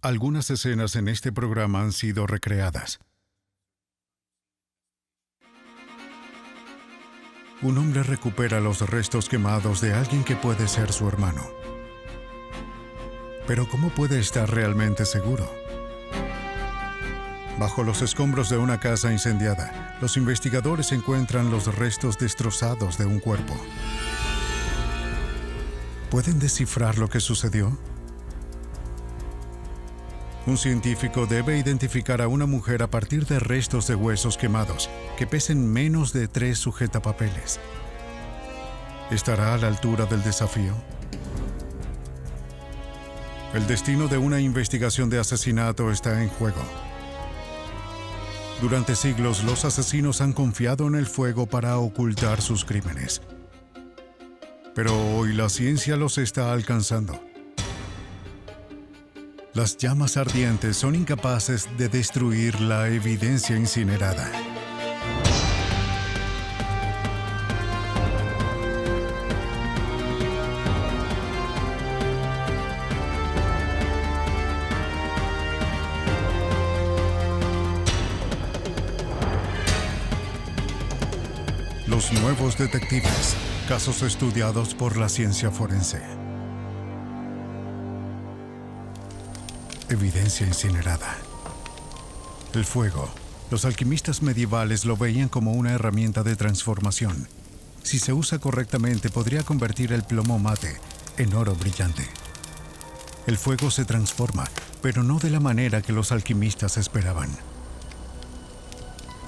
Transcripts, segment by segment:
Algunas escenas en este programa han sido recreadas. Un hombre recupera los restos quemados de alguien que puede ser su hermano. Pero ¿cómo puede estar realmente seguro? Bajo los escombros de una casa incendiada, los investigadores encuentran los restos destrozados de un cuerpo. ¿Pueden descifrar lo que sucedió? Un científico debe identificar a una mujer a partir de restos de huesos quemados que pesen menos de 3 sujetapapeles. ¿Estará a la altura del desafío? El destino de una investigación de asesinato está en juego. Durante siglos, los asesinos han confiado en el fuego para ocultar sus crímenes. Pero hoy la ciencia los está alcanzando. Las llamas ardientes son incapaces de destruir la evidencia incinerada. Los nuevos detectives, casos estudiados por la ciencia forense. Evidencia incinerada. El fuego. Los alquimistas medievales lo veían como una herramienta de transformación. Si se usa correctamente, podría convertir el plomo mate en oro brillante. El fuego se transforma, pero no de la manera que los alquimistas esperaban.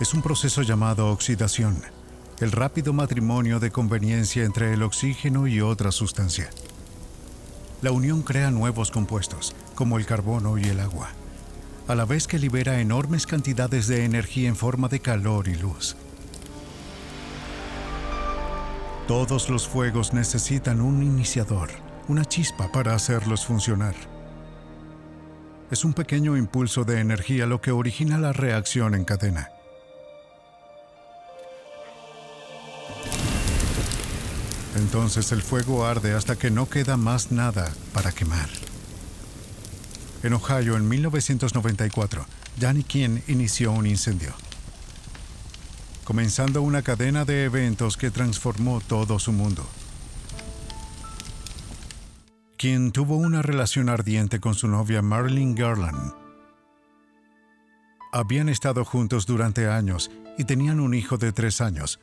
Es un proceso llamado oxidación, el rápido matrimonio de conveniencia entre el oxígeno y otra sustancia. La unión crea nuevos compuestos, como el carbono y el agua, a la vez que libera enormes cantidades de energía en forma de calor y luz. Todos los fuegos necesitan un iniciador, una chispa para hacerlos funcionar. Es un pequeño impulso de energía lo que origina la reacción en cadena. Entonces el fuego arde hasta que no queda más nada para quemar. En Ohio, en 1994, Danny King inició un incendio, comenzando una cadena de eventos que transformó todo su mundo. King tuvo una relación ardiente con su novia Marilyn Garland. Habían estado juntos durante años y tenían un hijo de 3 años.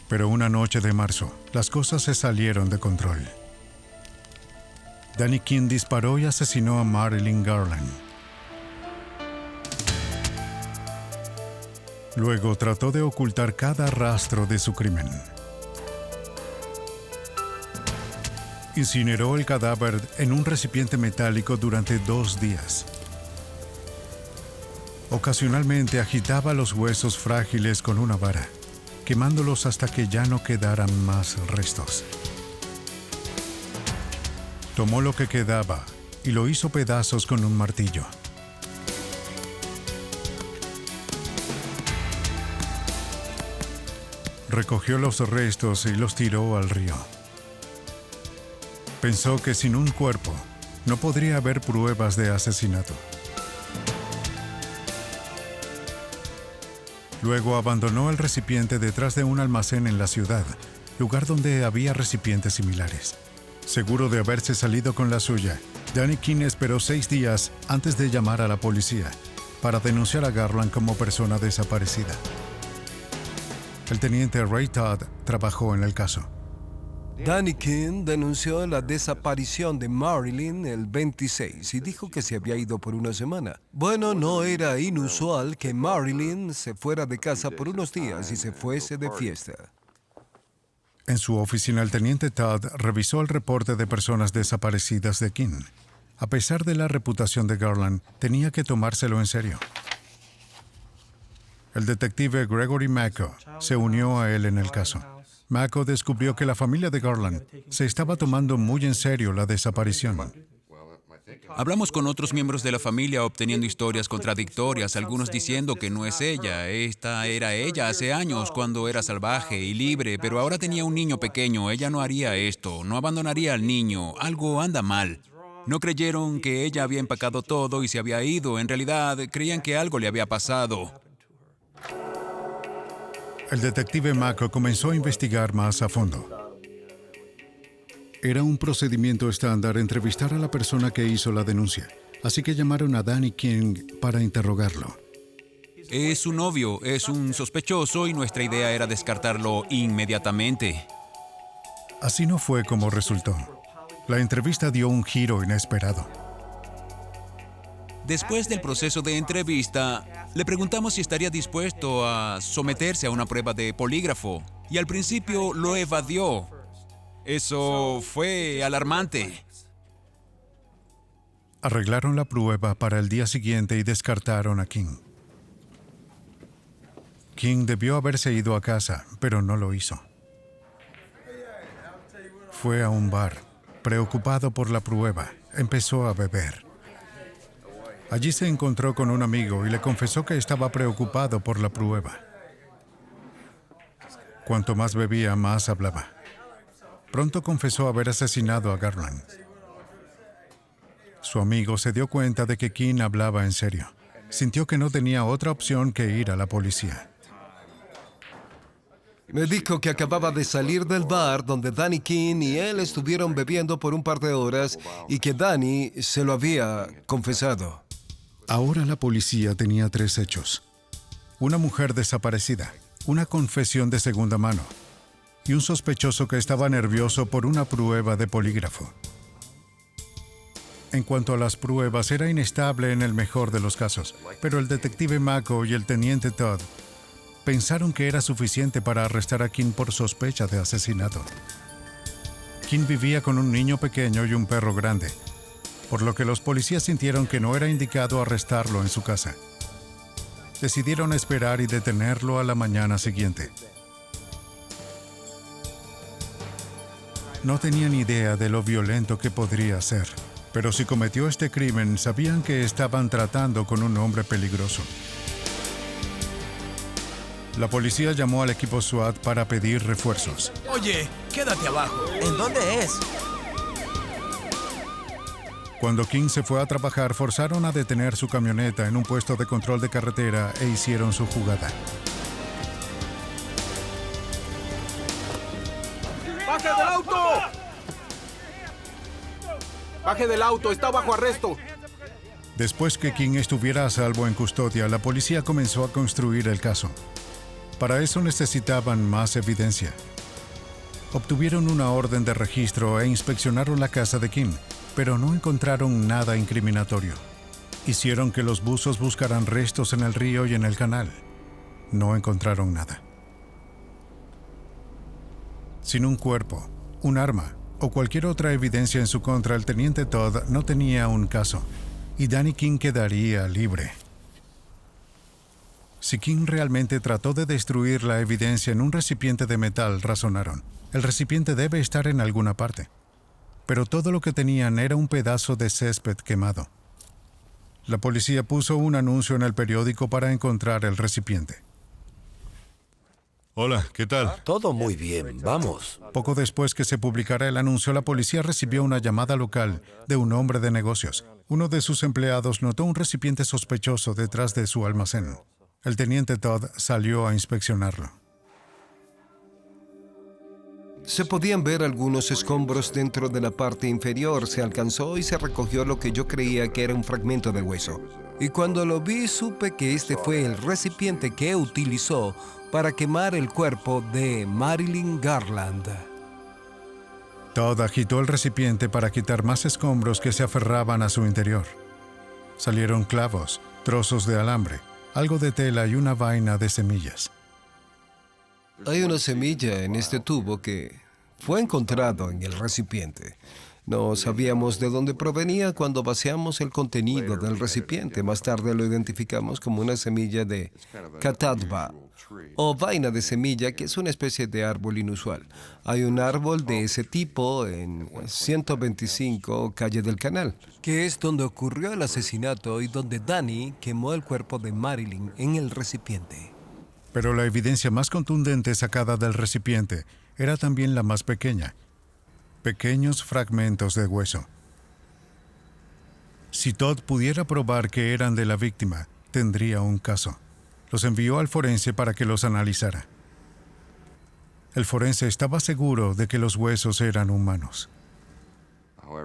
Pero una noche de marzo, las cosas se salieron de control. Danny King disparó y asesinó a Marilyn Garland. Luego trató de ocultar cada rastro de su crimen. Incineró el cadáver en un recipiente metálico durante 2 días. Ocasionalmente agitaba los huesos frágiles con una vara, quemándolos hasta que ya no quedaran más restos. Tomó lo que quedaba y lo hizo pedazos con un martillo. Recogió los restos y los tiró al río. Pensó que sin un cuerpo no podría haber pruebas de asesinato. Luego abandonó el recipiente detrás de un almacén en la ciudad, lugar donde había recipientes similares. Seguro de haberse salido con la suya, Danny King esperó 6 días antes de llamar a la policía para denunciar a Garland como persona desaparecida. El teniente Ray Todd trabajó en el caso. Danny King denunció la desaparición de Marilyn el 26 y dijo que se había ido por una semana. Bueno, no era inusual que Marilyn se fuera de casa por unos días y se fuese de fiesta. En su oficina, el teniente Todd revisó el reporte de personas desaparecidas de King. A pesar de la reputación de Garland, tenía que tomárselo en serio. El detective Gregory Mako se unió a él en el caso. Mako descubrió que la familia de Garland se estaba tomando muy en serio la desaparición. Hablamos con otros miembros de la familia obteniendo historias contradictorias, algunos diciendo que no es ella. Esta era ella hace años cuando era salvaje y libre, pero ahora tenía un niño pequeño. Ella no haría esto, no abandonaría al niño. Algo anda mal. No creyeron que ella había empacado todo y se había ido. En realidad, creían que algo le había pasado. El detective Mako comenzó a investigar más a fondo. Era un procedimiento estándar entrevistar a la persona que hizo la denuncia, así que llamaron a Danny King para interrogarlo. Es su novio, es un sospechoso y nuestra idea era descartarlo inmediatamente. Así no fue como resultó. La entrevista dio un giro inesperado. Después del proceso de entrevista, le preguntamos si estaría dispuesto a someterse a una prueba de polígrafo. Y al principio lo evadió. Eso fue alarmante. Arreglaron la prueba para el día siguiente y descartaron a King. King debió haberse ido a casa, pero no lo hizo. Fue a un bar. Preocupado por la prueba, empezó a beber. Allí se encontró con un amigo y le confesó que estaba preocupado por la prueba. Cuanto más bebía, más hablaba. Pronto confesó haber asesinado a Garland. Su amigo se dio cuenta de que King hablaba en serio. Sintió que no tenía otra opción que ir a la policía. Me dijo que acababa de salir del bar donde Danny King y él estuvieron bebiendo por un par de horas y que Danny se lo había confesado. Ahora la policía tenía 3 hechos. Una mujer desaparecida, una confesión de segunda mano y un sospechoso que estaba nervioso por una prueba de polígrafo. En cuanto a las pruebas, era inestable en el mejor de los casos, pero el detective Mako y el teniente Todd pensaron que era suficiente para arrestar a King por sospecha de asesinato. King vivía con un niño pequeño y un perro grande, por lo que los policías sintieron que no era indicado arrestarlo en su casa. Decidieron esperar y detenerlo a la mañana siguiente. No tenían idea de lo violento que podría ser, pero si cometió este crimen, sabían que estaban tratando con un hombre peligroso. La policía llamó al equipo SWAT para pedir refuerzos. Oye, quédate abajo. ¿En dónde es? Cuando King se fue a trabajar, forzaron a detener su camioneta en un puesto de control de carretera e hicieron su jugada. ¡Baje del auto! ¡Baje del auto! ¡Está bajo arresto! Después que King estuviera a salvo en custodia, la policía comenzó a construir el caso. Para eso necesitaban más evidencia. Obtuvieron una orden de registro e inspeccionaron la casa de King, pero no encontraron nada incriminatorio. Hicieron que los buzos buscaran restos en el río y en el canal. No encontraron nada. Sin un cuerpo, un arma o cualquier otra evidencia en su contra, el teniente Todd no tenía un caso, y Danny King quedaría libre. Si King realmente trató de destruir la evidencia en un recipiente de metal, razonaron, el recipiente debe estar en alguna parte. Pero todo lo que tenían era un pedazo de césped quemado. La policía puso un anuncio en el periódico para encontrar el recipiente. Hola, ¿qué tal? Todo muy bien, vamos. Poco después que se publicara el anuncio, la policía recibió una llamada local de un hombre de negocios. Uno de sus empleados notó un recipiente sospechoso detrás de su almacén. El teniente Todd salió a inspeccionarlo. Se podían ver algunos escombros dentro de la parte inferior. Se alcanzó y se recogió lo que yo creía que era un fragmento de hueso. Y cuando lo vi, supe que este fue el recipiente que utilizó para quemar el cuerpo de Marilyn Garland. Todd agitó el recipiente para quitar más escombros que se aferraban a su interior. Salieron clavos, trozos de alambre, algo de tela y una vaina de semillas. Hay una semilla en este tubo que fue encontrado en el recipiente. No sabíamos de dónde provenía cuando vaciamos el contenido del recipiente. Más tarde lo identificamos como una semilla de catawba o vaina de semilla, que es una especie de árbol inusual. Hay un árbol de ese tipo en 125 Calle del Canal, que es donde ocurrió el asesinato y donde Danny quemó el cuerpo de Marilyn en el recipiente. Pero la evidencia más contundente sacada del recipiente era también la más pequeña. Pequeños fragmentos de hueso. Si Todd pudiera probar que eran de la víctima, tendría un caso. Los envió al forense para que los analizara. El forense estaba seguro de que los huesos eran humanos.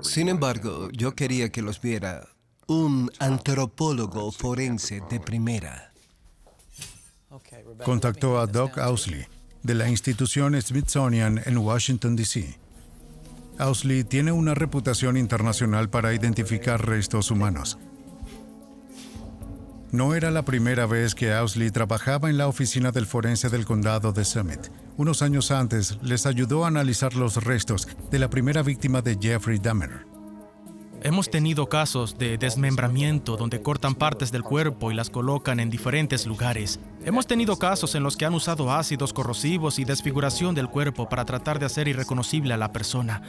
Sin embargo, yo quería que los viera un antropólogo forense de primera. Contactó a Doug Owsley, de la institución Smithsonian en Washington, D.C. Owsley tiene una reputación internacional para identificar restos humanos. No era la primera vez que Owsley trabajaba en la oficina del forense del condado de Summit. Unos años antes, les ayudó a analizar los restos de la primera víctima de Jeffrey Dahmer. Hemos tenido casos de desmembramiento donde cortan partes del cuerpo y las colocan en diferentes lugares. Hemos tenido casos en los que han usado ácidos corrosivos y desfiguración del cuerpo para tratar de hacer irreconocible a la persona.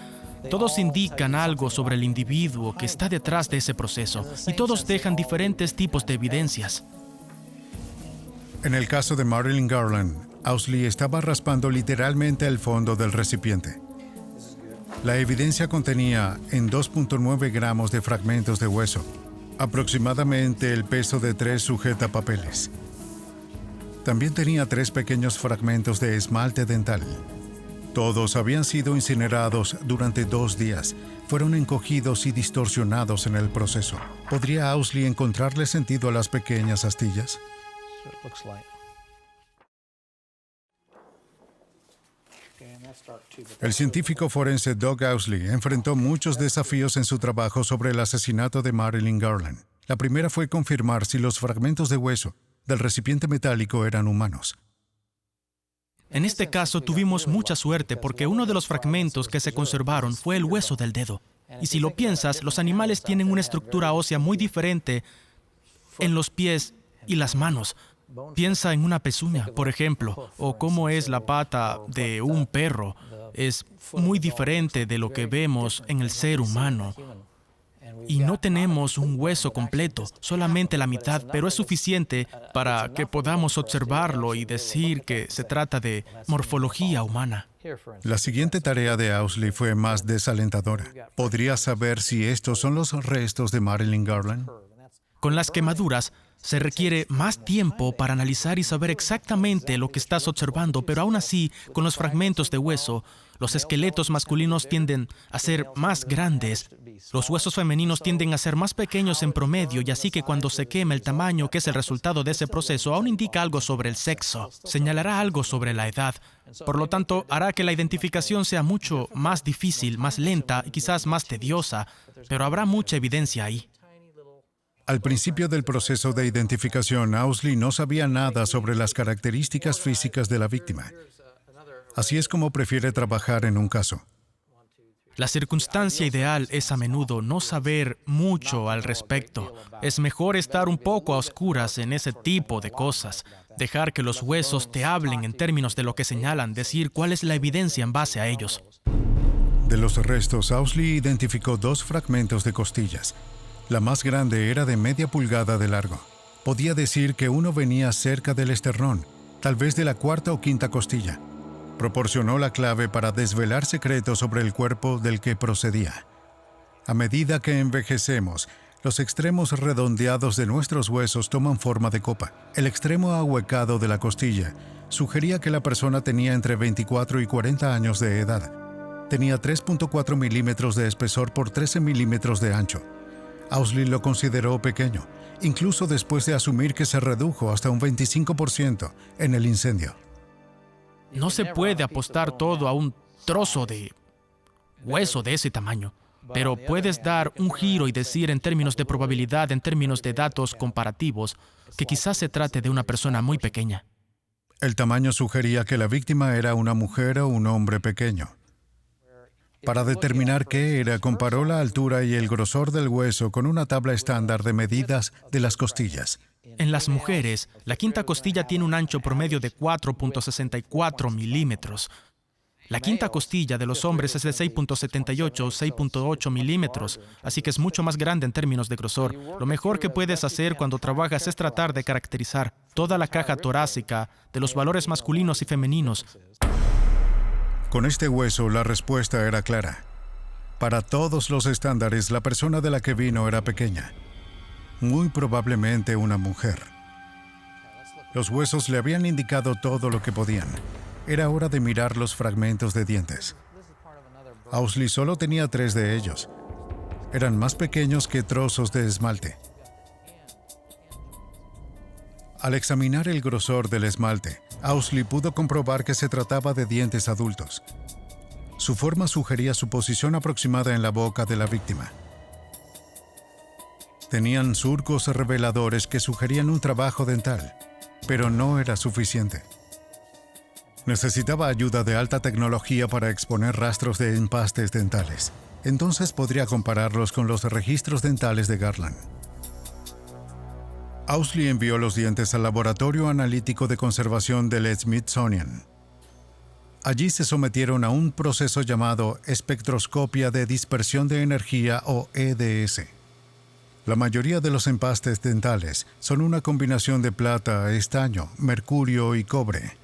Todos indican algo sobre el individuo que está detrás de ese proceso y todos dejan diferentes tipos de evidencias. En el caso de Marilyn Garland, Owsley estaba raspando literalmente el fondo del recipiente. La evidencia contenía en 2.9 gramos de fragmentos de hueso, aproximadamente el peso de 3 sujetapapeles. También tenía 3 pequeños fragmentos de esmalte dental. Todos habían sido incinerados durante 2 días. Fueron encogidos y distorsionados en el proceso. ¿Podría Owsley encontrarle sentido a las pequeñas astillas? El científico forense Doug Owsley enfrentó muchos desafíos en su trabajo sobre el asesinato de Marilyn Garland. La primera fue confirmar si los fragmentos de hueso del recipiente metálico eran humanos. En este caso tuvimos mucha suerte porque uno de los fragmentos que se conservaron fue el hueso del dedo. Y si lo piensas, los animales tienen una estructura ósea muy diferente en los pies y las manos. Piensa en una pezuña, por ejemplo, o cómo es la pata de un perro. Es muy diferente de lo que vemos en el ser humano. Y no tenemos un hueso completo, solamente la mitad, pero es suficiente para que podamos observarlo y decir que se trata de morfología humana. La siguiente tarea de Owsley fue más desalentadora. ¿Podría saber si estos son los restos de Marilyn Garland? Con las quemaduras, se requiere más tiempo para analizar y saber exactamente lo que estás observando, pero aún así, con los fragmentos de hueso, los esqueletos masculinos tienden a ser más grandes. Los huesos femeninos tienden a ser más pequeños en promedio, y así que cuando se quema el tamaño, que es el resultado de ese proceso, aún indica algo sobre el sexo. Señalará algo sobre la edad. Por lo tanto, hará que la identificación sea mucho más difícil, más lenta y quizás más tediosa, pero habrá mucha evidencia ahí. Al principio del proceso de identificación, Owsley no sabía nada sobre las características físicas de la víctima. Así es como prefiere trabajar en un caso. La circunstancia ideal es a menudo no saber mucho al respecto. Es mejor estar un poco a oscuras en ese tipo de cosas. Dejar que los huesos te hablen en términos de lo que señalan, decir cuál es la evidencia en base a ellos. De los restos, Owsley identificó 2 fragmentos de costillas. La más grande era de media pulgada de largo. Podía decir que uno venía cerca del esternón, tal vez de la 4ª o 5ª costilla. Proporcionó la clave para desvelar secretos sobre el cuerpo del que procedía. A medida que envejecemos, los extremos redondeados de nuestros huesos toman forma de copa. El extremo ahuecado de la costilla sugería que la persona tenía entre 24 y 40 años de edad. Tenía 3.4 milímetros de espesor por 13 milímetros de ancho. Owsley lo consideró pequeño, incluso después de asumir que se redujo hasta un 25% en el incendio. No se puede apostar todo a un trozo de hueso de ese tamaño, pero puedes dar un giro y decir en términos de probabilidad, en términos de datos comparativos, que quizás se trate de una persona muy pequeña. El tamaño sugería que la víctima era una mujer o un hombre pequeño. Para determinar qué era, comparó la altura y el grosor del hueso con una tabla estándar de medidas de las costillas. En las mujeres, la 5ª costilla tiene un ancho promedio de 4.64 milímetros. La 5ª costilla de los hombres es de 6.78 o 6.8 milímetros, así que es mucho más grande en términos de grosor. Lo mejor que puedes hacer cuando trabajas es tratar de caracterizar toda la caja torácica de los valores masculinos y femeninos. Con este hueso, la respuesta era clara. Para todos los estándares, la persona de la que vino era pequeña. Muy probablemente una mujer. Los huesos le habían indicado todo lo que podían. Era hora de mirar los fragmentos de dientes. Owsley solo tenía 3 de ellos. Eran más pequeños que trozos de esmalte. Al examinar el grosor del esmalte, Owsley pudo comprobar que se trataba de dientes adultos. Su forma sugería su posición aproximada en la boca de la víctima. Tenían surcos reveladores que sugerían un trabajo dental, pero no era suficiente. Necesitaba ayuda de alta tecnología para exponer rastros de empastes dentales. Entonces podría compararlos con los registros dentales de Garland. Owsley envió los dientes al Laboratorio Analítico de Conservación del Smithsonian. Allí se sometieron a un proceso llamado espectroscopia de dispersión de energía o EDS. La mayoría de los empastes dentales son una combinación de plata, estaño, mercurio y cobre.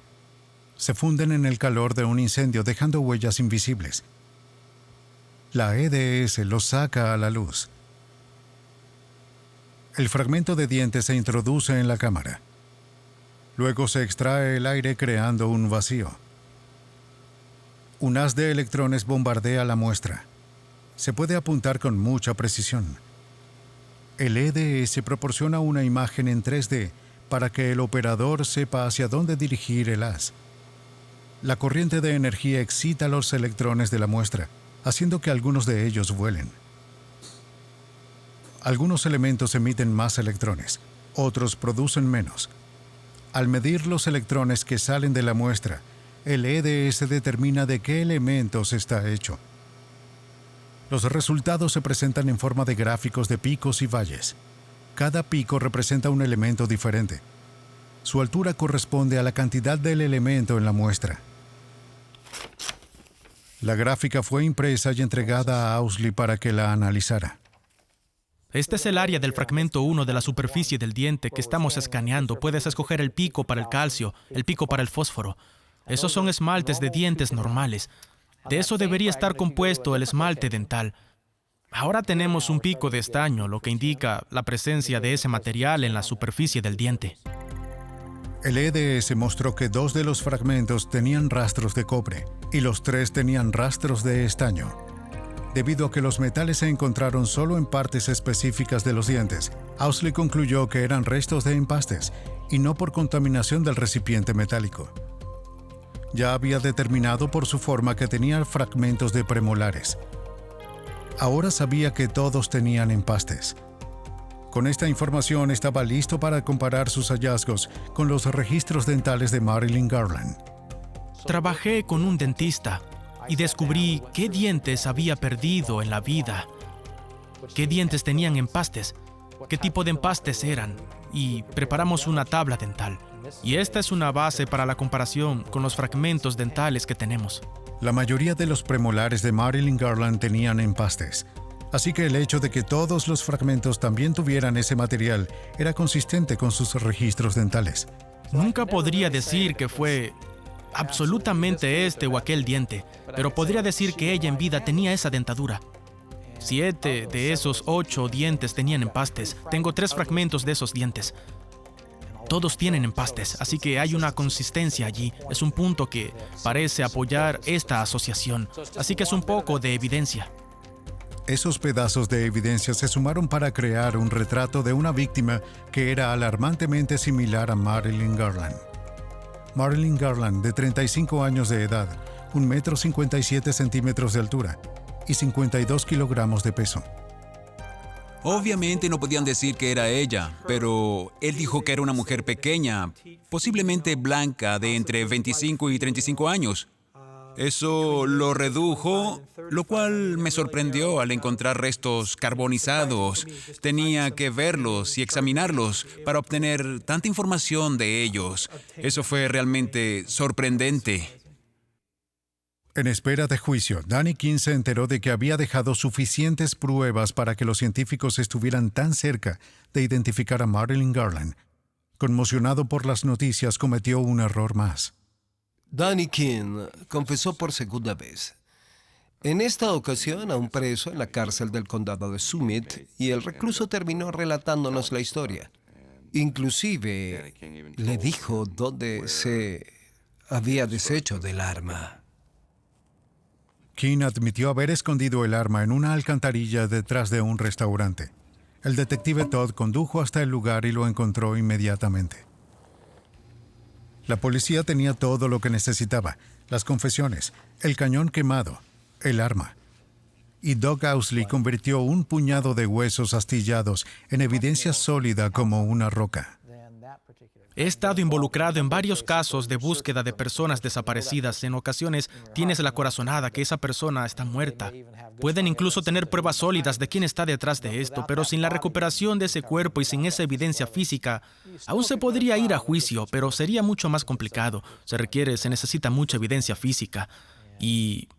Se funden en el calor de un incendio dejando huellas invisibles. La EDS los saca a la luz. El fragmento de diente se introduce en la cámara. Luego se extrae el aire creando un vacío. Un haz de electrones bombardea la muestra. Se puede apuntar con mucha precisión. El EDS proporciona una imagen en 3D para que el operador sepa hacia dónde dirigir el haz. La corriente de energía excita los electrones de la muestra, haciendo que algunos de ellos vuelen. Algunos elementos emiten más electrones, otros producen menos. Al medir los electrones que salen de la muestra, el EDS determina de qué elementos está hecho. Los resultados se presentan en forma de gráficos de picos y valles. Cada pico representa un elemento diferente. Su altura corresponde a la cantidad del elemento en la muestra. La gráfica fue impresa y entregada a Owsley para que la analizara. Este es el área del fragmento 1 de la superficie del diente que estamos escaneando. Puedes escoger el pico para el calcio, el pico para el fósforo. Esos son esmaltes de dientes normales. De eso debería estar compuesto el esmalte dental. Ahora tenemos un pico de estaño, lo que indica la presencia de ese material en la superficie del diente. El EDS mostró que 2 de los fragmentos tenían rastros de cobre y los 3 tenían rastros de estaño. Debido a que los metales se encontraron solo en partes específicas de los dientes, Owsley concluyó que eran restos de empastes y no por contaminación del recipiente metálico. Ya había determinado por su forma que tenía fragmentos de premolares. Ahora sabía que todos tenían empastes. Con esta información estaba listo para comparar sus hallazgos con los registros dentales de Marilyn Garland. Trabajé con un dentista y descubrí qué dientes había perdido en la vida, qué dientes tenían empastes, qué tipo de empastes eran, y preparamos una tabla dental. Y esta es una base para la comparación con los fragmentos dentales que tenemos. La mayoría de los premolares de Marilyn Garland tenían empastes, así que el hecho de que todos los fragmentos también tuvieran ese material era consistente con sus registros dentales. Nunca podría decir que fue absolutamente este o aquel diente, pero podría decir que ella en vida tenía esa dentadura. 7 de esos 8 dientes tenían empastes. Tengo 3 fragmentos de esos dientes. Todos tienen empastes, así que hay una consistencia allí. Es un punto que parece apoyar esta asociación. Así que es un poco de evidencia. Esos pedazos de evidencia se sumaron para crear un retrato de una víctima que era alarmantemente similar a Marilyn Garland. Marilyn Garland, de 35 años de edad, 1,57 m de altura y 52 kilogramos de peso. Obviamente no podían decir que era ella, pero él dijo que era una mujer pequeña, posiblemente blanca, de entre 25 y 35 años. Eso lo redujo, lo cual me sorprendió al encontrar restos carbonizados. Tenía que verlos y examinarlos para obtener tanta información de ellos. Eso fue realmente sorprendente. En espera de juicio, Danny King se enteró de que había dejado suficientes pruebas para que los científicos estuvieran tan cerca de identificar a Marilyn Garland. Conmocionado por las noticias, cometió un error más. Danny King confesó por segunda vez. En esta ocasión a un preso en la cárcel del condado de Summit, y el recluso terminó relatándonos la historia. Inclusive le dijo dónde se había deshecho del arma. King admitió haber escondido el arma en una alcantarilla detrás de un restaurante. El detective Todd condujo hasta el lugar y lo encontró inmediatamente. La policía tenía todo lo que necesitaba: las confesiones, el cañón quemado, el arma. Y Doug Owsley convirtió un puñado de huesos astillados en evidencia sólida como una roca. He estado involucrado en varios casos de búsqueda de personas desaparecidas. En ocasiones tienes la corazonada que esa persona está muerta. Pueden incluso tener pruebas sólidas de quién está detrás de esto, pero sin la recuperación de ese cuerpo y sin esa evidencia física, aún se podría ir a juicio, pero sería mucho más complicado. Se necesita mucha evidencia física. Y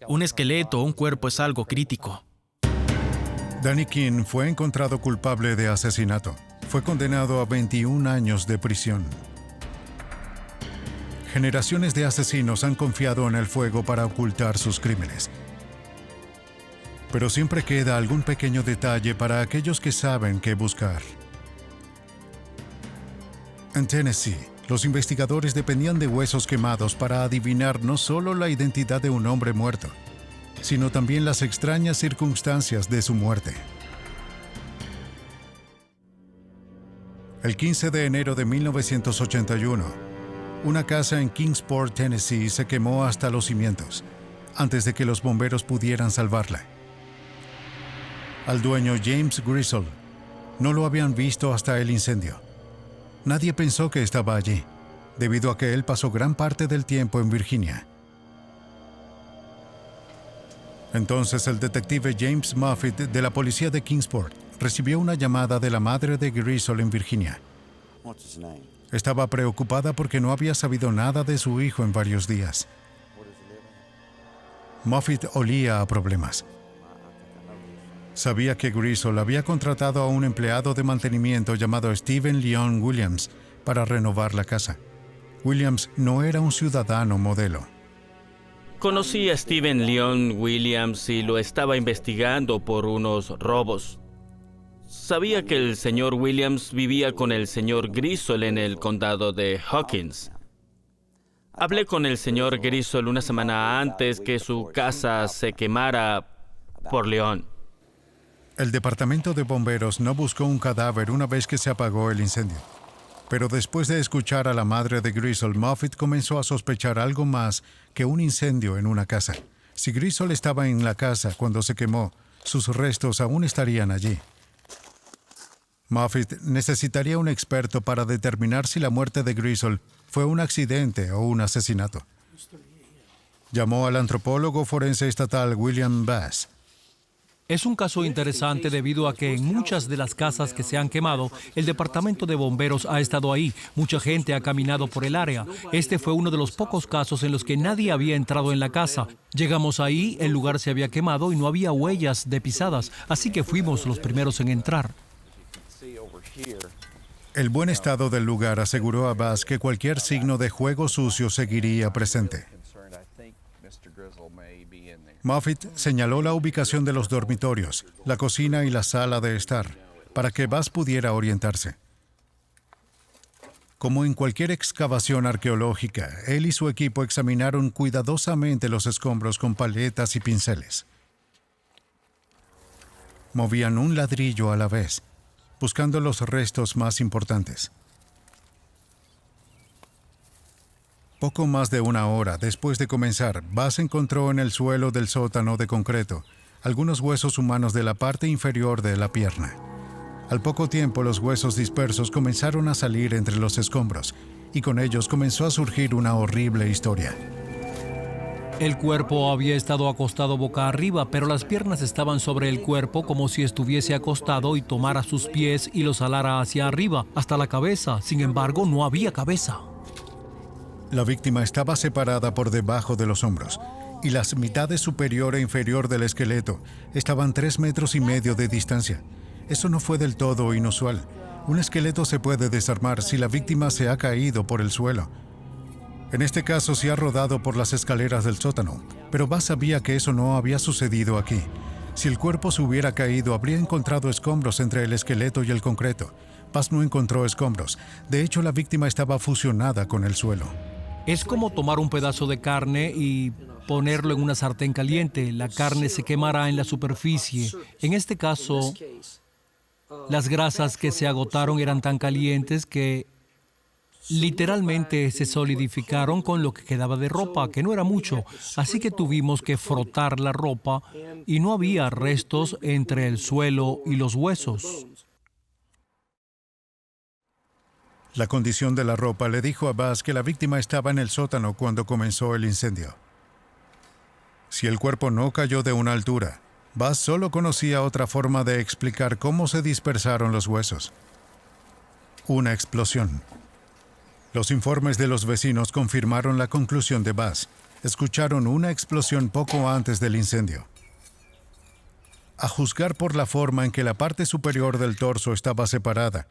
un esqueleto o un cuerpo es algo crítico. Danny King fue encontrado culpable de asesinato. Fue condenado a 21 años de prisión. Generaciones de asesinos han confiado en el fuego para ocultar sus crímenes. Pero siempre queda algún pequeño detalle para aquellos que saben qué buscar. En Tennessee, los investigadores dependían de huesos quemados para adivinar no solo la identidad de un hombre muerto, sino también las extrañas circunstancias de su muerte. El 15 de enero de 1981, una casa en Kingsport, Tennessee, se quemó hasta los cimientos, antes de que los bomberos pudieran salvarla. Al dueño, James Griswold, no lo habían visto hasta el incendio. Nadie pensó que estaba allí, debido a que él pasó gran parte del tiempo en Virginia. Entonces el detective James Moffitt de la policía de Kingsport recibió una llamada de la madre de Griswold en Virginia. Estaba preocupada porque no había sabido nada de su hijo en varios días. Moffitt olía a problemas. Sabía que Griswold había contratado a un empleado de mantenimiento llamado Stephen Leon Williams para renovar la casa. Williams no era un ciudadano modelo. Conocí a Stephen Leon Williams y lo estaba investigando por unos robos. Sabía que el señor Williams vivía con el señor Griswold en el condado de Hawkins. Hablé con el señor Griswold una semana antes que su casa se quemara por Leon. El departamento de bomberos no buscó un cadáver una vez que se apagó el incendio. Pero después de escuchar a la madre de Griswold, Moffitt comenzó a sospechar algo más que un incendio en una casa. Si Griswold estaba en la casa cuando se quemó, sus restos aún estarían allí. Moffitt necesitaría un experto para determinar si la muerte de Griswold fue un accidente o un asesinato. Llamó al antropólogo forense estatal William Bass. Es un caso interesante debido a que en muchas de las casas que se han quemado, el departamento de bomberos ha estado ahí. Mucha gente ha caminado por el área. Este fue uno de los pocos casos en los que nadie había entrado en la casa. Llegamos ahí, el lugar se había quemado y no había huellas de pisadas, así que fuimos los primeros en entrar. El buen estado del lugar aseguró a Bass que cualquier signo de juego sucio seguiría presente. Moffitt señaló la ubicación de los dormitorios, la cocina y la sala de estar, para que Bass pudiera orientarse. Como en cualquier excavación arqueológica, él y su equipo examinaron cuidadosamente los escombros con paletas y pinceles. Movían un ladrillo a la vez, buscando los restos más importantes. Poco más de una hora después de comenzar, Bass encontró en el suelo del sótano de concreto algunos huesos humanos de la parte inferior de la pierna. Al poco tiempo, los huesos dispersos comenzaron a salir entre los escombros, y con ellos comenzó a surgir una horrible historia. El cuerpo había estado acostado boca arriba, pero las piernas estaban sobre el cuerpo como si estuviese acostado y tomara sus pies y los alara hacia arriba, hasta la cabeza. Sin embargo, no había cabeza. La víctima estaba separada por debajo de los hombros, y las mitades superior e inferior del esqueleto estaban 3,5 metros de distancia. Eso no fue del todo inusual. Un esqueleto se puede desarmar si la víctima se ha caído por el suelo. En este caso se ha rodado por las escaleras del sótano, pero Buzz sabía que eso no había sucedido aquí. Si el cuerpo se hubiera caído, habría encontrado escombros entre el esqueleto y el concreto. Buzz no encontró escombros. De hecho, la víctima estaba fusionada con el suelo. Es como tomar un pedazo de carne y ponerlo en una sartén caliente. La carne se quemará en la superficie. En este caso, las grasas que se agotaron eran tan calientes que literalmente se solidificaron con lo que quedaba de ropa, que no era mucho. Así que tuvimos que frotar la ropa y no había restos entre el suelo y los huesos. La condición de la ropa le dijo a Buzz que la víctima estaba en el sótano cuando comenzó el incendio. Si el cuerpo no cayó de una altura, Buzz solo conocía otra forma de explicar cómo se dispersaron los huesos. Una explosión. Los informes de los vecinos confirmaron la conclusión de Buzz. Escucharon una explosión poco antes del incendio. A juzgar por la forma en que la parte superior del torso estaba separada,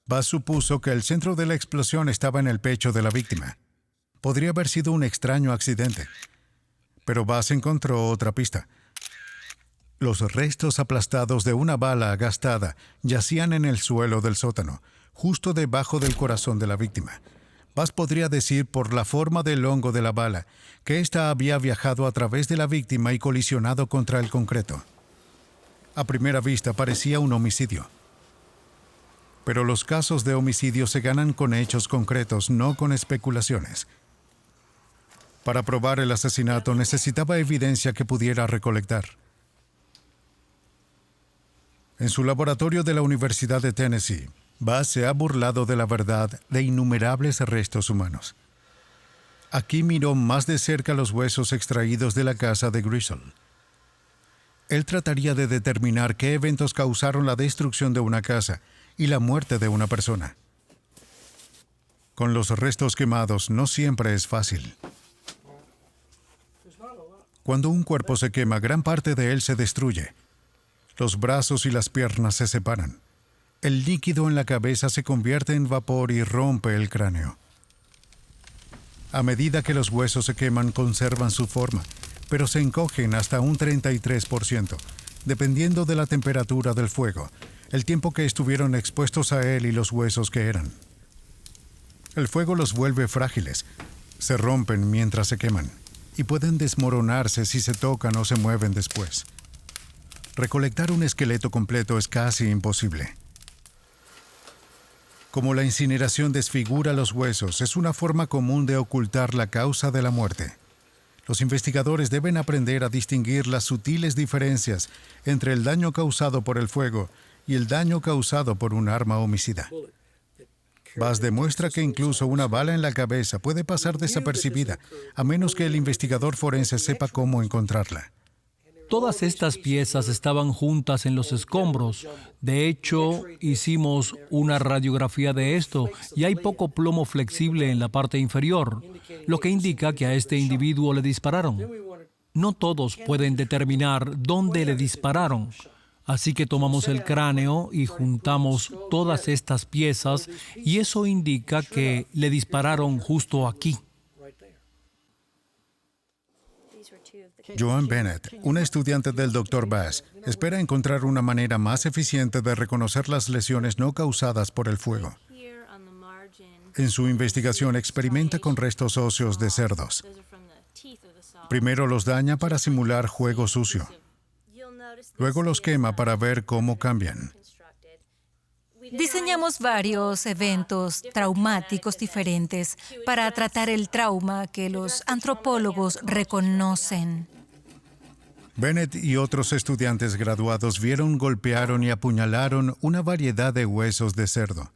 Buzz supuso que el centro de la explosión estaba en el pecho de la víctima. Podría haber sido un extraño accidente. Pero Buzz encontró otra pista. Los restos aplastados de una bala gastada yacían en el suelo del sótano, justo debajo del corazón de la víctima. Buzz podría decir por la forma del hongo de la bala que ésta había viajado a través de la víctima y colisionado contra el concreto. A primera vista parecía un homicidio. Pero los casos de homicidio se ganan con hechos concretos, no con especulaciones. Para probar el asesinato necesitaba evidencia que pudiera recolectar. En su laboratorio de la Universidad de Tennessee, Buzz se ha burlado de la verdad de innumerables restos humanos. Aquí miró más de cerca los huesos extraídos de la casa de Griswold. Él trataría de determinar qué eventos causaron la destrucción de una casa y la muerte de una persona. Con los restos quemados no siempre es fácil. Cuando un cuerpo se quema, gran parte de él se destruye. Los brazos y las piernas se separan. El líquido en la cabeza se convierte en vapor y rompe el cráneo. A medida que los huesos se queman, conservan su forma, pero se encogen hasta un 33%, dependiendo de la temperatura del fuego, el tiempo que estuvieron expuestos a él y los huesos que eran. El fuego los vuelve frágiles, se rompen mientras se queman, y pueden desmoronarse si se tocan o se mueven después. Recolectar un esqueleto completo es casi imposible. Como la incineración desfigura los huesos, es una forma común de ocultar la causa de la muerte. Los investigadores deben aprender a distinguir las sutiles diferencias entre el daño causado por el fuego y el daño causado por un arma homicida. Buzz demuestra que incluso una bala en la cabeza puede pasar desapercibida, a menos que el investigador forense sepa cómo encontrarla. Todas estas piezas estaban juntas en los escombros. De hecho, hicimos una radiografía de esto y hay poco plomo flexible en la parte inferior, lo que indica que a este individuo le dispararon. No todos pueden determinar dónde le dispararon. Así que tomamos el cráneo y juntamos todas estas piezas y eso indica que le dispararon justo aquí. Joan Bennett, una estudiante del Dr. Buzz, espera encontrar una manera más eficiente de reconocer las lesiones no causadas por el fuego. En su investigación experimenta con restos óseos de cerdos. Primero los daña para simular juego sucio. Luego los quema para ver cómo cambian. Diseñamos varios eventos traumáticos diferentes para tratar el trauma que los antropólogos reconocen. Bennett y otros estudiantes graduados vieron, golpearon y apuñalaron una variedad de huesos de cerdo.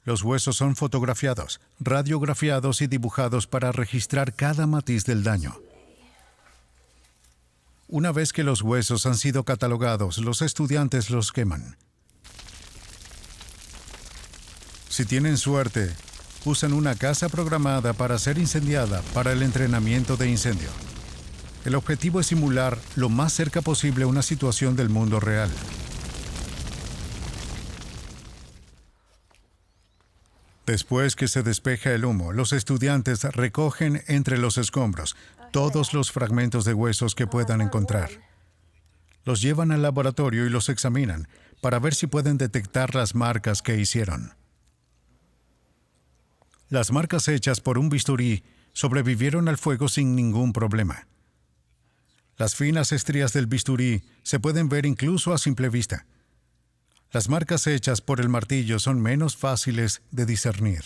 Los huesos son fotografiados, radiografiados y dibujados para registrar cada matiz del daño. Una vez que los huesos han sido catalogados, los estudiantes los queman. Si tienen suerte, usan una casa programada para ser incendiada para el entrenamiento de incendio. El objetivo es simular lo más cerca posible una situación del mundo real. Después que se despeja el humo, los estudiantes recogen entre los escombros todos los fragmentos de huesos que puedan encontrar. Los llevan al laboratorio y los examinan para ver si pueden detectar las marcas que hicieron. Las marcas hechas por un bisturí sobrevivieron al fuego sin ningún problema. Las finas estrías del bisturí se pueden ver incluso a simple vista. Las marcas hechas por el martillo son menos fáciles de discernir.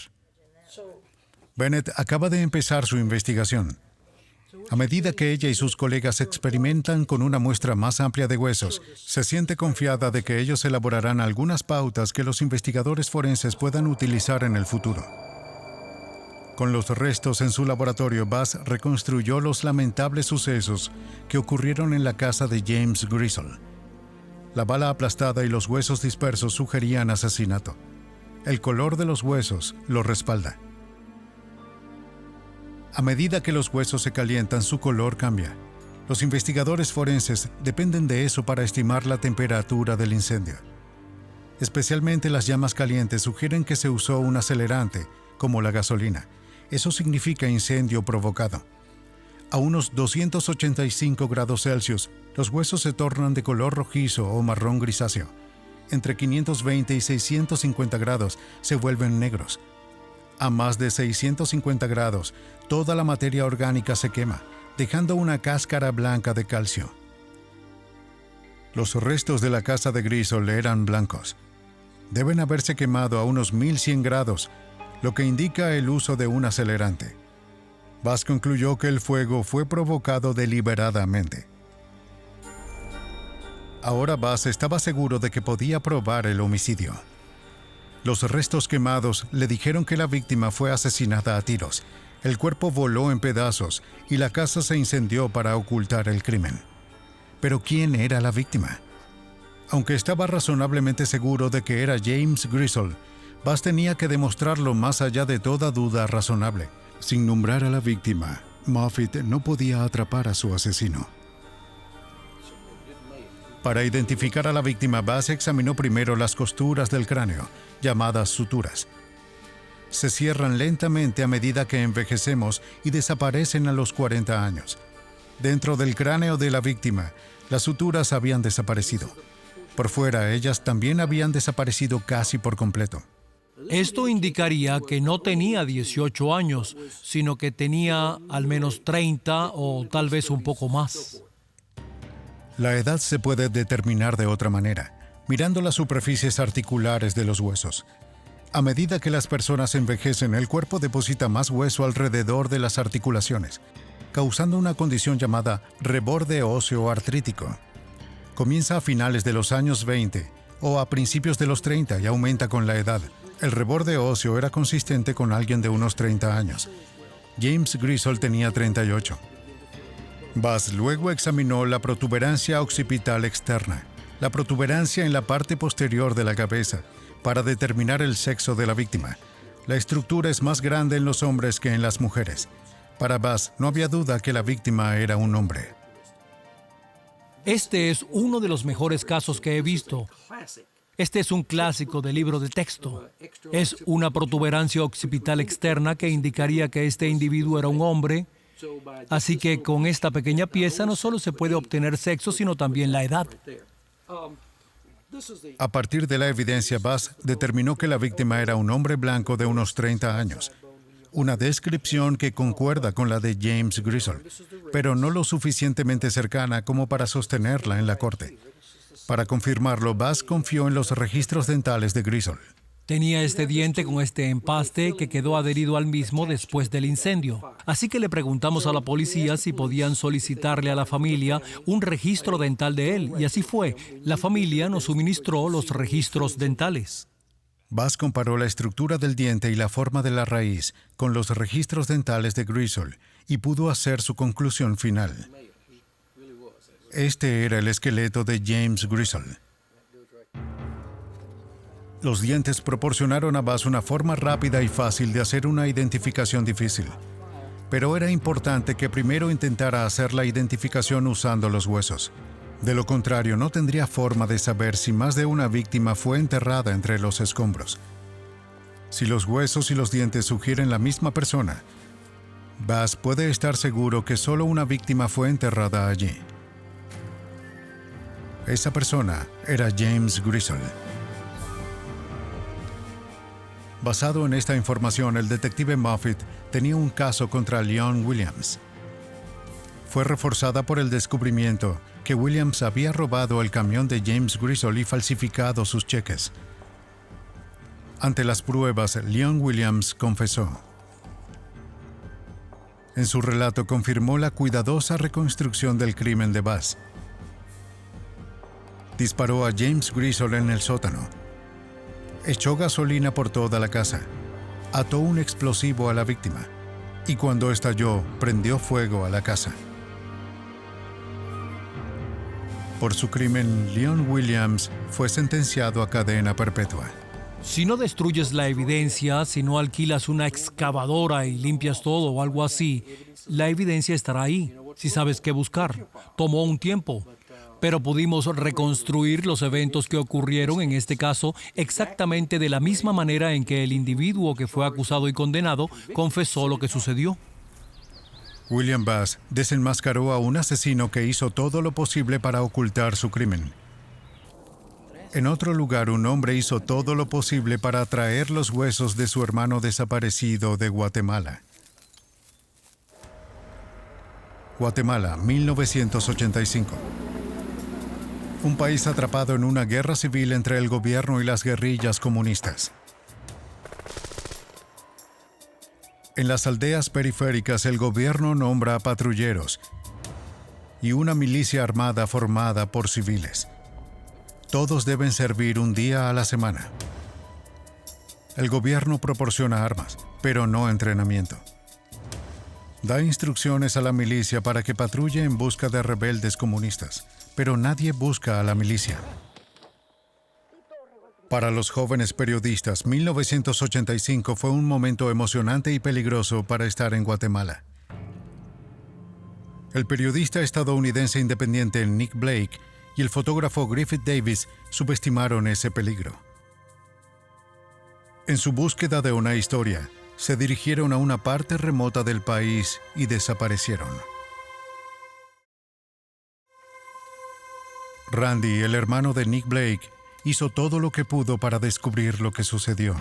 Bennett acaba de empezar su investigación. A medida que ella y sus colegas experimentan con una muestra más amplia de huesos, se siente confiada de que ellos elaborarán algunas pautas que los investigadores forenses puedan utilizar en el futuro. Con los restos en su laboratorio, Bass reconstruyó los lamentables sucesos que ocurrieron en la casa de James Griswold. La bala aplastada y los huesos dispersos sugerían asesinato. El color de los huesos lo respalda. A medida que los huesos se calientan, su color cambia. Los investigadores forenses dependen de eso para estimar la temperatura del incendio. Especialmente las llamas calientes sugieren que se usó un acelerante, como la gasolina. Eso significa incendio provocado. A unos 285 grados Celsius, los huesos se tornan de color rojizo o marrón grisáceo. Entre 520 y 650 grados se vuelven negros. A más de 650 grados, toda la materia orgánica se quema, dejando una cáscara blanca de calcio. Los restos de la casa de Griswold eran blancos. Deben haberse quemado a unos 1100 grados, lo que indica el uso de un acelerante. Bass concluyó que el fuego fue provocado deliberadamente. Ahora Bass estaba seguro de que podía probar el homicidio. Los restos quemados le dijeron que la víctima fue asesinada a tiros. El cuerpo voló en pedazos y la casa se incendió para ocultar el crimen. Pero ¿quién era la víctima? Aunque estaba razonablemente seguro de que era James Griswold, Bass tenía que demostrarlo más allá de toda duda razonable. Sin nombrar a la víctima, Moffitt no podía atrapar a su asesino. Para identificar a la víctima, Bass examinó primero las costuras del cráneo, llamadas suturas. Se cierran lentamente a medida que envejecemos y desaparecen a los 40 años. Dentro del cráneo de la víctima, las suturas habían desaparecido. Por fuera, ellas también habían desaparecido casi por completo. Esto indicaría que no tenía 18 años, sino que tenía al menos 30 o tal vez un poco más. La edad se puede determinar de otra manera, mirando las superficies articulares de los huesos. A medida que las personas envejecen, el cuerpo deposita más hueso alrededor de las articulaciones, causando una condición llamada reborde óseo artrítico. Comienza a finales de los años 20 o a principios de los 30 y aumenta con la edad. El reborde óseo era consistente con alguien de unos 30 años. James Griswold tenía 38. Bass luego examinó la protuberancia occipital externa, la protuberancia en la parte posterior de la cabeza, para determinar el sexo de la víctima. La estructura es más grande en los hombres que en las mujeres. Para Bass no había duda que la víctima era un hombre. Este es uno de los mejores casos que he visto. Este es un clásico del libro de texto. Es una protuberancia occipital externa que indicaría que este individuo era un hombre. Así que con esta pequeña pieza no solo se puede obtener sexo, sino también la edad. A partir de la evidencia, Bass determinó que la víctima era un hombre blanco de unos 30 años. Una descripción que concuerda con la de James Griswold, pero no lo suficientemente cercana como para sostenerla en la corte. Para confirmarlo, Bass confió en los registros dentales de Griswold. Tenía este diente con este empaste que quedó adherido al mismo después del incendio. Así que le preguntamos a la policía si podían solicitarle a la familia un registro dental de él. Y así fue. La familia nos suministró los registros dentales. Bass comparó la estructura del diente y la forma de la raíz con los registros dentales de Griswold y pudo hacer su conclusión final. Este era el esqueleto de James Griswold. Los dientes proporcionaron a Bass una forma rápida y fácil de hacer una identificación difícil. Pero era importante que primero intentara hacer la identificación usando los huesos. De lo contrario, no tendría forma de saber si más de una víctima fue enterrada entre los escombros. Si los huesos y los dientes sugieren la misma persona, Bass puede estar seguro que solo una víctima fue enterrada allí. Esa persona era James Griswold. Basado en esta información, el detective Moffitt tenía un caso contra Leon Williams. Fue reforzada por el descubrimiento que Williams había robado el camión de James Griswold y falsificado sus cheques. Ante las pruebas, Leon Williams confesó. En su relato confirmó la cuidadosa reconstrucción del crimen de Bass. Disparó a James Griswold en el sótano. Echó gasolina por toda la casa. Ató un explosivo a la víctima. Y cuando estalló, prendió fuego a la casa. Por su crimen, Leon Williams fue sentenciado a cadena perpetua. Si no destruyes la evidencia, si no alquilas una excavadora y limpias todo o algo así, la evidencia estará ahí, si sabes qué buscar. Tomó un tiempo, pero pudimos reconstruir los eventos que ocurrieron en este caso exactamente de la misma manera en que el individuo que fue acusado y condenado confesó lo que sucedió. William Bass desenmascaró a un asesino que hizo todo lo posible para ocultar su crimen. En otro lugar, un hombre hizo todo lo posible para traer los huesos de su hermano desaparecido de Guatemala. Guatemala, 1985. Un país atrapado en una guerra civil entre el gobierno y las guerrillas comunistas. En las aldeas periféricas, el gobierno nombra a patrulleros y una milicia armada formada por civiles. Todos deben servir un día a la semana. El gobierno proporciona armas, pero no entrenamiento. Da instrucciones a la milicia para que patrulle en busca de rebeldes comunistas, pero nadie busca a la milicia. Para los jóvenes periodistas, 1985 fue un momento emocionante y peligroso para estar en Guatemala. El periodista estadounidense independiente Nick Blake y el fotógrafo Griffith Davis subestimaron ese peligro. En su búsqueda de una historia, se dirigieron a una parte remota del país y desaparecieron. Randy, el hermano de Nick Blake, hizo todo lo que pudo para descubrir lo que sucedió.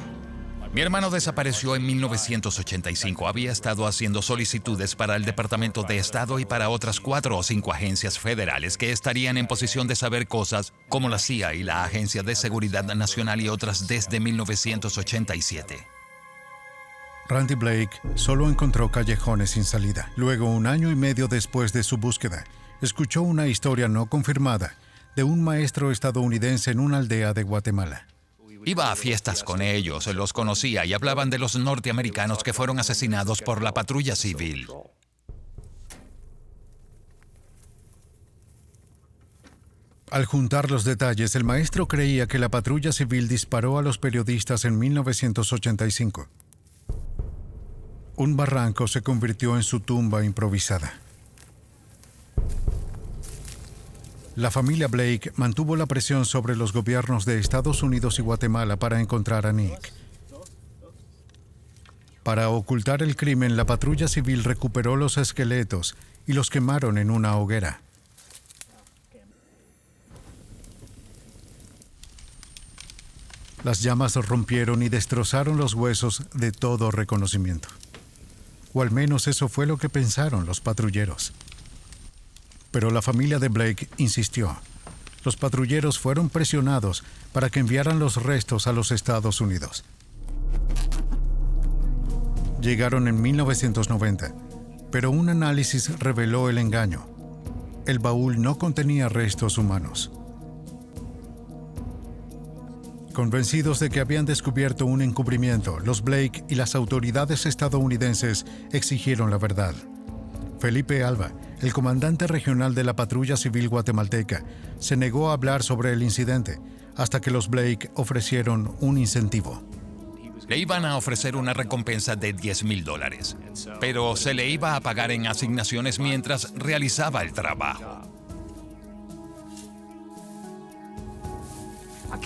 Mi hermano desapareció en 1985. Había estado haciendo solicitudes para el Departamento de Estado y para otras 4 o 5 agencias federales que estarían en posición de saber cosas como la CIA y la Agencia de Seguridad Nacional y otras desde 1987. Randy Blake solo encontró callejones sin salida. Luego, 1 año y medio después de su búsqueda, escuchó una historia no confirmada de un maestro estadounidense en una aldea de Guatemala. Iba a fiestas con ellos, los conocía y hablaban de los norteamericanos que fueron asesinados por la patrulla civil. Al juntar los detalles, el maestro creía que la patrulla civil disparó a los periodistas en 1985. Un barranco se convirtió en su tumba improvisada. La familia Blake mantuvo la presión sobre los gobiernos de Estados Unidos y Guatemala para encontrar a Nick. Para ocultar el crimen, la patrulla civil recuperó los esqueletos y los quemaron en una hoguera. Las llamas rompieron y destrozaron los huesos de todo reconocimiento. O al menos eso fue lo que pensaron los patrulleros. Pero la familia de Blake insistió. Los patrulleros fueron presionados para que enviaran los restos a los Estados Unidos. Llegaron en 1990, pero un análisis reveló el engaño. El baúl no contenía restos humanos. Convencidos de que habían descubierto un encubrimiento, los Blake y las autoridades estadounidenses exigieron la verdad. Felipe Alba, el comandante regional de la patrulla civil guatemalteca, se negó a hablar sobre el incidente hasta que los Blake ofrecieron un incentivo. Le iban a ofrecer una recompensa de $10,000, pero se le iba a pagar en asignaciones mientras realizaba el trabajo.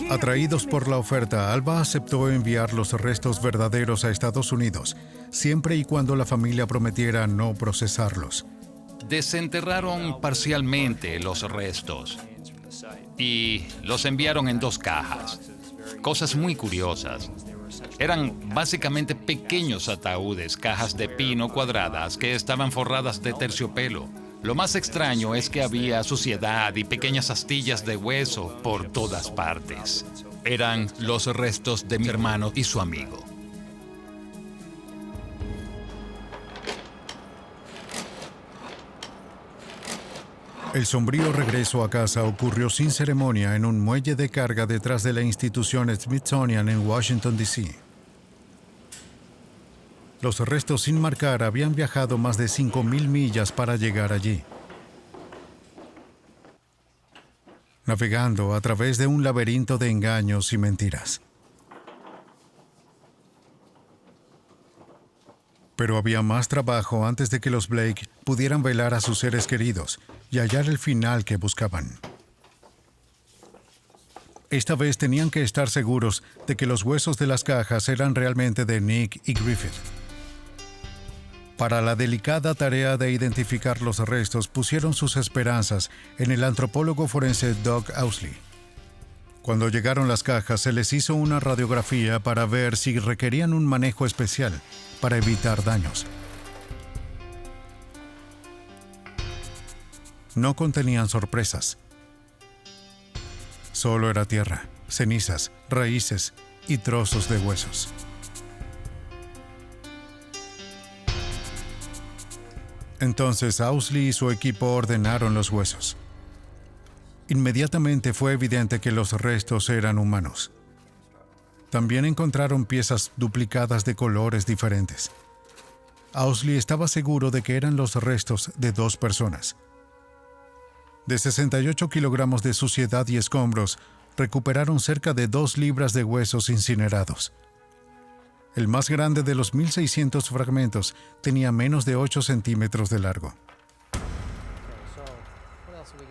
Atraídos por la oferta, Alba aceptó enviar los restos verdaderos a Estados Unidos, siempre y cuando la familia prometiera no procesarlos. Desenterraron parcialmente los restos y los enviaron en 2 cajas. Cosas muy curiosas. Eran básicamente pequeños ataúdes, cajas de pino cuadradas que estaban forradas de terciopelo. Lo más extraño es que había suciedad y pequeñas astillas de hueso por todas partes. Eran los restos de mi hermano y su amigo. El sombrío regreso a casa ocurrió sin ceremonia en un muelle de carga detrás de la institución Smithsonian en Washington, D.C. Los restos sin marcar habían viajado más de 5,000 millas para llegar allí, navegando a través de un laberinto de engaños y mentiras. Pero había más trabajo antes de que los Blake pudieran velar a sus seres queridos y hallar el final que buscaban. Esta vez tenían que estar seguros de que los huesos de las cajas eran realmente de Nick y Griffith. Para la delicada tarea de identificar los restos, pusieron sus esperanzas en el antropólogo forense Doug Owsley. Cuando llegaron las cajas, se les hizo una radiografía para ver si requerían un manejo especial para evitar daños. No contenían sorpresas. Solo era tierra, cenizas, raíces y trozos de huesos. Entonces Owsley y su equipo ordenaron los huesos. Inmediatamente fue evidente que los restos eran humanos. También encontraron piezas duplicadas de colores diferentes. Owsley estaba seguro de que eran los restos de 2 personas. De 68 kilogramos de suciedad y escombros, recuperaron cerca de 2 libras de huesos incinerados. El más grande de los 1,600 fragmentos tenía menos de 8 centímetros de largo.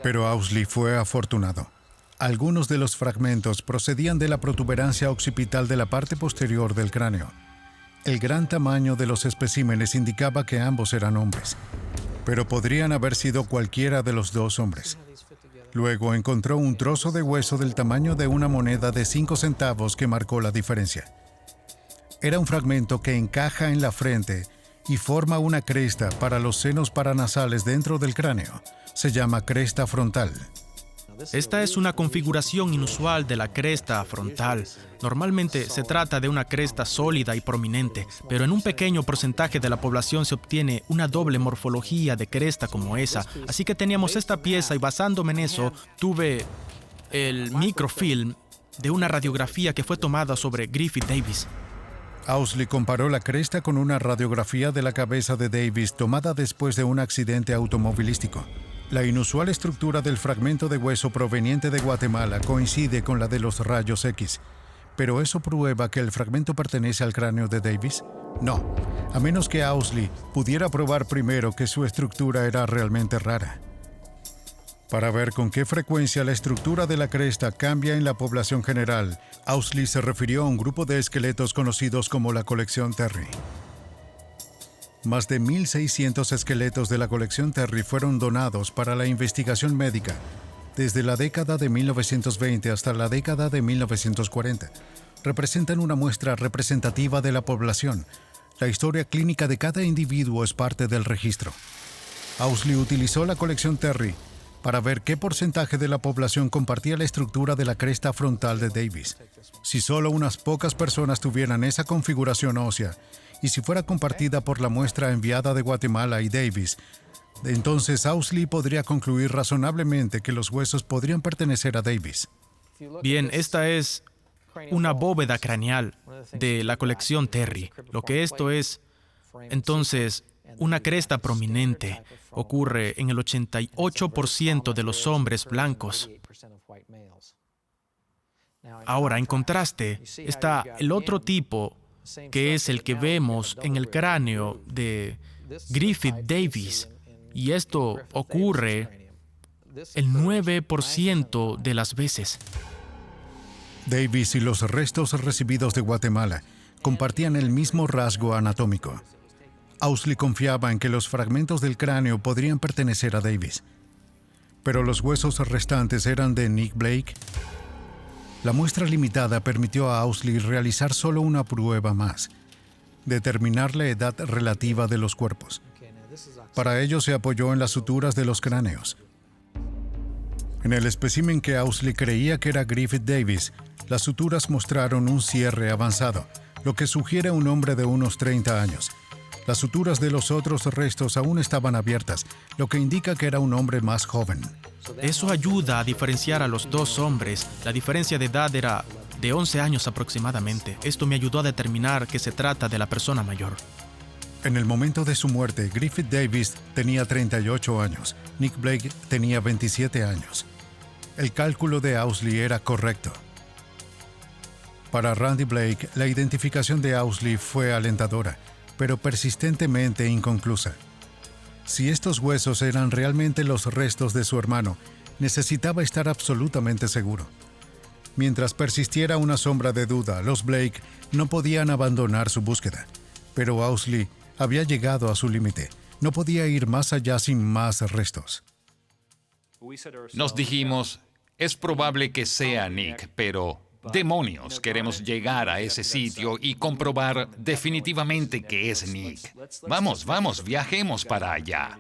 Pero Owsley fue afortunado. Algunos de los fragmentos procedían de la protuberancia occipital de la parte posterior del cráneo. El gran tamaño de los especímenes indicaba que ambos eran hombres, pero podrían haber sido cualquiera de los 2 hombres. Luego encontró un trozo de hueso del tamaño de una moneda de 5 centavos que marcó la diferencia. Era un fragmento que encaja en la frente y forma una cresta para los senos paranasales dentro del cráneo. Se llama cresta frontal. Esta es una configuración inusual de la cresta frontal. Normalmente se trata de una cresta sólida y prominente, pero en un pequeño porcentaje de la población se obtiene una doble morfología de cresta como esa. Así que teníamos esta pieza y basándome en eso, tuve el microfilm de una radiografía que fue tomada sobre Griffith Davis. Owsley comparó la cresta con una radiografía de la cabeza de Davis tomada después de un accidente automovilístico. La inusual estructura del fragmento de hueso proveniente de Guatemala coincide con la de los rayos X. ¿Pero eso prueba que el fragmento pertenece al cráneo de Davis? No, a menos que Owsley pudiera probar primero que su estructura era realmente rara. Para ver con qué frecuencia la estructura de la cresta cambia en la población general, Owsley se refirió a un grupo de esqueletos conocidos como la colección Terry. Más de 1,600 esqueletos de la colección Terry fueron donados para la investigación médica desde la década de 1920 hasta la década de 1940. Representan una muestra representativa de la población. La historia clínica de cada individuo es parte del registro. Owsley utilizó la colección Terry para ver qué porcentaje de la población compartía la estructura de la cresta frontal de Davis. Si solo unas pocas personas tuvieran esa configuración ósea, y si fuera compartida por la muestra enviada de Guatemala y Davis, entonces Owsley podría concluir razonablemente que los huesos podrían pertenecer a Davis. Bien, esta es una bóveda craneal de la colección Terry. Lo que esto es, entonces, una cresta prominente ocurre en el 88% de los hombres blancos. Ahora, en contraste, está el otro tipo, que es el que vemos en el cráneo de Griffith Davis, y esto ocurre el 9% de las veces. Davis y los restos recibidos de Guatemala compartían el mismo rasgo anatómico. Owsley confiaba en que los fragmentos del cráneo podrían pertenecer a Davis. Pero los huesos restantes eran de Nick Blake. La muestra limitada permitió a Owsley realizar solo una prueba más: determinar la edad relativa de los cuerpos. Para ello se apoyó en las suturas de los cráneos. En el espécimen que Owsley creía que era Griffith Davis, las suturas mostraron un cierre avanzado, lo que sugiere un hombre de unos 30 años. Las suturas de los otros restos aún estaban abiertas, lo que indica que era un hombre más joven. Eso ayuda a diferenciar a los dos hombres. La diferencia de edad era de 11 años aproximadamente. Esto me ayudó a determinar que se trata de la persona mayor. En el momento de su muerte, Griffith Davis tenía 38 años. Nick Blake tenía 27 años. El cálculo de Owsley era correcto. Para Randy Blake, la identificación de Owsley fue alentadora, pero persistentemente inconclusa. Si estos huesos eran realmente los restos de su hermano, necesitaba estar absolutamente seguro. Mientras persistiera una sombra de duda, los Blake no podían abandonar su búsqueda. Pero Owsley había llegado a su límite. No podía ir más allá sin más restos. Nos dijimos, es probable que sea Nick, pero demonios, queremos llegar a ese sitio y comprobar definitivamente que es Nick. Vamos, viajemos para allá.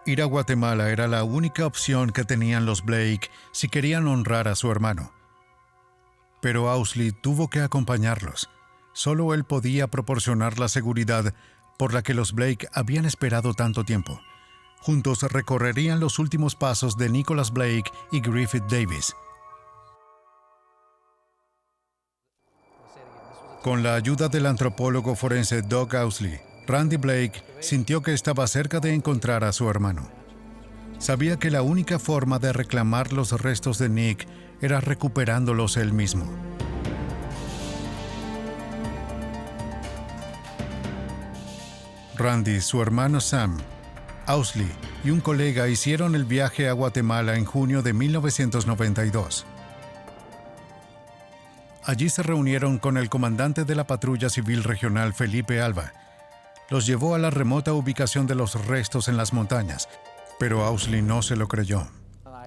Ir a Guatemala era la única opción que tenían los Blake si querían honrar a su hermano. Pero Owsley tuvo que acompañarlos. Solo él podía proporcionar la seguridad por la que los Blake habían esperado tanto tiempo. Juntos recorrerían los últimos pasos de Nicholas Blake y Griffith Davis. Con la ayuda del antropólogo forense Doug Owsley, Randy Blake sintió que estaba cerca de encontrar a su hermano. Sabía que la única forma de reclamar los restos de Nick era recuperándolos él mismo. Randy, su hermano Sam, Owsley y un colega hicieron el viaje a Guatemala en junio de 1992. Allí se reunieron con el comandante de la Patrulla Civil Regional, Felipe Alva. Los llevó a la remota ubicación de los restos en las montañas, pero Owsley no se lo creyó.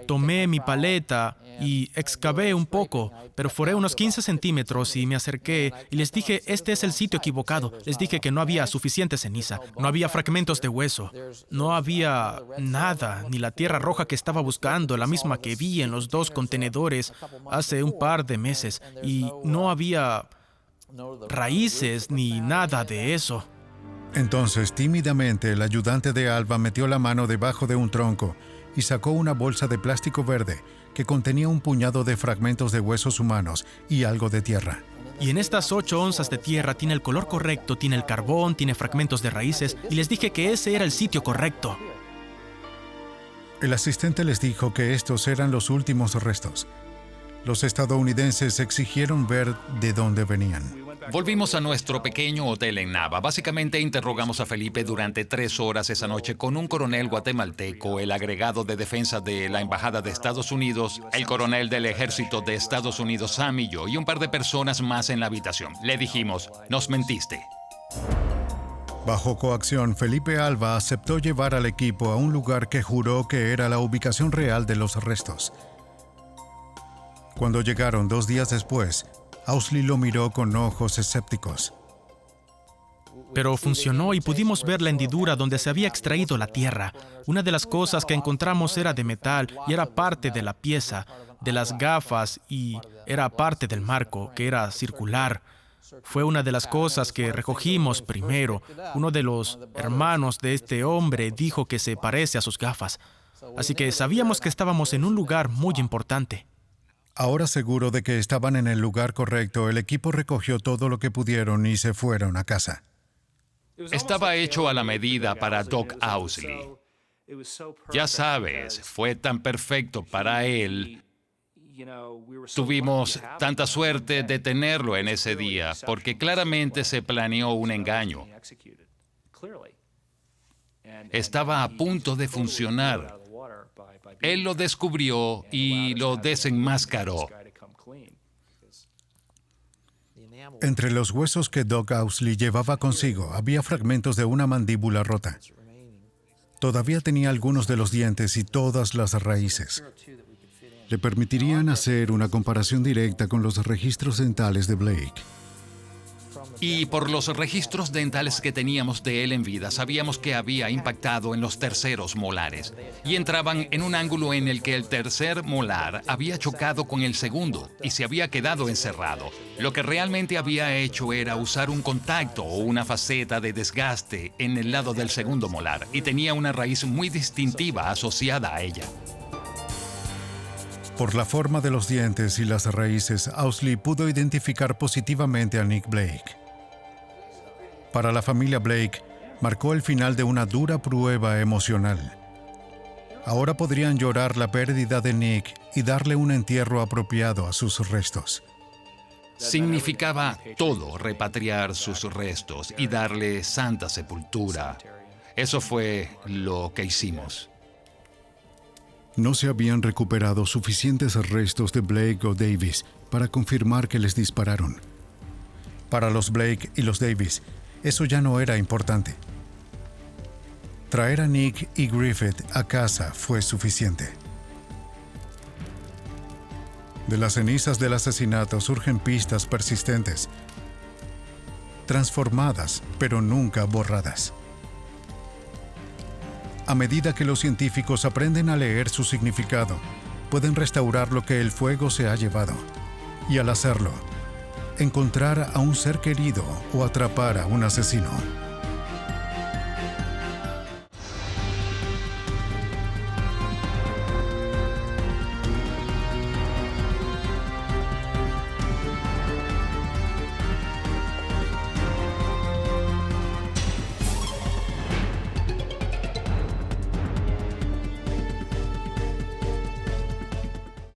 Tomé mi paleta y excavé un poco, perforé unos 15 centímetros y me acerqué y les dije, este es el sitio equivocado. Les dije que no había suficiente ceniza, no había fragmentos de hueso, no había nada, ni la tierra roja que estaba buscando, la misma que vi en los 2 contenedores hace un par de meses, y no había raíces ni nada de eso. Entonces, tímidamente, el ayudante de Alva metió la mano debajo de un tronco y sacó una bolsa de plástico verde que contenía un puñado de fragmentos de huesos humanos y algo de tierra. Y en estas 8 onzas de tierra tiene el color correcto, tiene el carbón, tiene fragmentos de raíces, y les dije que ese era el sitio correcto. El asistente les dijo que estos eran los últimos restos. Los estadounidenses exigieron ver de dónde venían. Volvimos a nuestro pequeño hotel en Nava. Básicamente interrogamos a Felipe durante 3 horas esa noche con un coronel guatemalteco, el agregado de defensa de la Embajada de Estados Unidos, el coronel del Ejército de Estados Unidos, Sam y yo, y un par de personas más en la habitación. Le dijimos, nos mentiste. Bajo coacción, Felipe Alva aceptó llevar al equipo a un lugar que juró que era la ubicación real de los restos. Cuando llegaron 2 días después, Owsley lo miró con ojos escépticos. Pero funcionó y pudimos ver la hendidura donde se había extraído la tierra. Una de las cosas que encontramos era de metal y era parte de la pieza, de las gafas, y era parte del marco, que era circular. Fue una de las cosas que recogimos primero. Uno de los hermanos de este hombre dijo que se parece a sus gafas. Así que sabíamos que estábamos en un lugar muy importante. Ahora seguro de que estaban en el lugar correcto, el equipo recogió todo lo que pudieron y se fueron a casa. Estaba hecho a la medida para Doc Owsley. Ya sabes, fue tan perfecto para él. Tuvimos tanta suerte de tenerlo en ese día, porque claramente se planeó un engaño. Estaba a punto de funcionar. Él lo descubrió y lo desenmascaró. Entre los huesos que Doug Owsley llevaba consigo había fragmentos de una mandíbula rota. Todavía tenía algunos de los dientes y todas las raíces. Le permitirían hacer una comparación directa con los registros dentales de Blake. Y por los registros dentales que teníamos de él en vida, sabíamos que había impactado en los terceros molares. Y entraban en un ángulo en el que el tercer molar había chocado con el segundo y se había quedado encerrado. Lo que realmente había hecho era usar un contacto o una faceta de desgaste en el lado del segundo molar y tenía una raíz muy distintiva asociada a ella. Por la forma de los dientes y las raíces, Owsley pudo identificar positivamente a Nick Blake. Para la familia Blake, marcó el final de una dura prueba emocional. Ahora podrían llorar la pérdida de Nick y darle un entierro apropiado a sus restos. Significaba todo repatriar sus restos y darle santa sepultura. Eso fue lo que hicimos. No se habían recuperado suficientes restos de Blake o Davis para confirmar que les dispararon. Para los Blake y los Davis, eso ya no era importante. Traer a Nick y Griffith a casa fue suficiente. De las cenizas del asesinato surgen pistas persistentes, transformadas, pero nunca borradas. A medida que los científicos aprenden a leer su significado, pueden restaurar lo que el fuego se ha llevado. Y al hacerlo, encontrar a un ser querido o atrapar a un asesino.